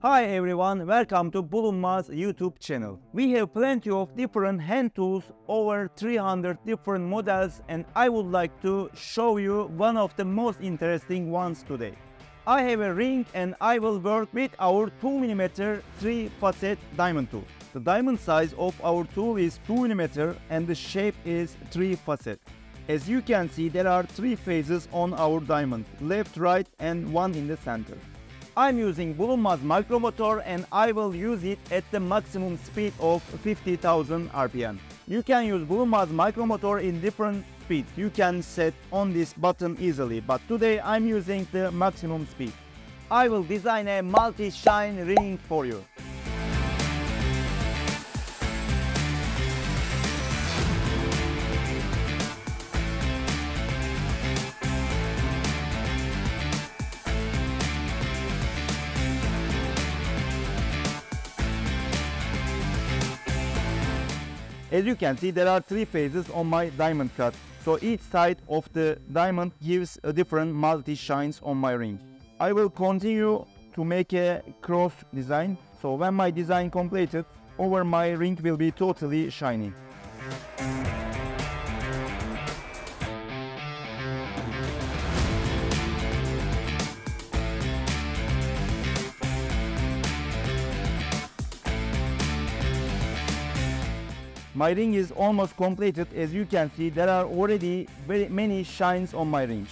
Hi everyone, welcome to Bulunmaz YouTube channel. We have plenty of different hand tools, over 300 different models, and I would like to show you one of the most interesting ones today. I have a ring and I will work with our 2mm 3-facet diamond tool. The diamond size of our tool is 2mm and the shape is 3-facet. As you can see, there are 3 phases on our diamond, left, right and one in the center. I'm using Bulunmaz micromotor and I will use it at the maximum speed of 50,000 RPM. You can use Bulunmaz micromotor in different speeds. You can set on this button easily, but today I'm using the maximum speed. I will design a multi-shine ring for you. As you can see, there are 3 phases on my diamond cut. So each side of the diamond gives a different multi-shines on my ring. I will continue to make a cross design. So when my design completed, over my ring will be totally shiny. My ring is almost completed. As you can see, there are already very many shines on my ring.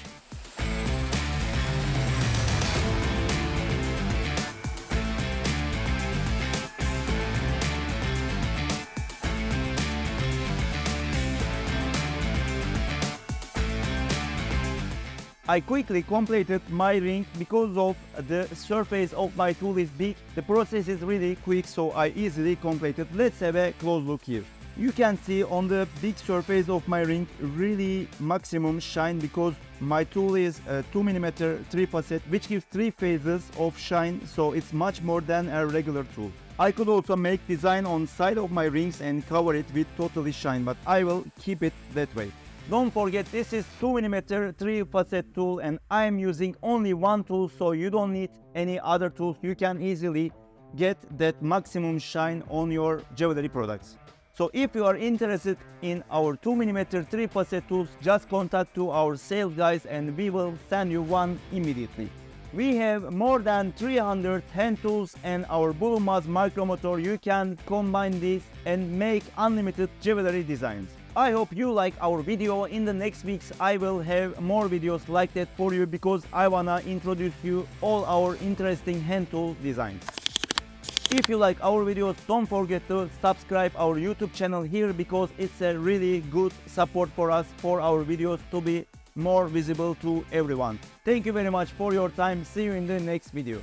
I quickly completed my ring because of the surface of my tool is big. The process is really quick, so I easily completed. Let's have a close look here. You can see on the big surface of my ring really maximum shine because my tool is a 2mm 3-facet, which gives 3 phases of shine, so it's much more than a regular tool. I could also make design on side of my rings and cover it with totally shine, but I will keep it that way. Don't forget, this is 2mm 3-facet tool and I am using only one tool, so you don't need any other tools. You can easily get that maximum shine on your jewelry products. So if you are interested in our 2mm 3-facet tools, just contact to our sales guys and we will send you one immediately. We have more than 300 hand tools and our Bulunmaz micromotor. You can combine these and make unlimited jewelry designs. I hope you like our video. In the next weeks I will have more videos like that for you because I wanna introduce you all our interesting hand tool designs. If you like our videos, don't forget to subscribe our YouTube channel here because it's a really good support for us, for our videos to be more visible to everyone. Thank you very much for your time. See you in the next video.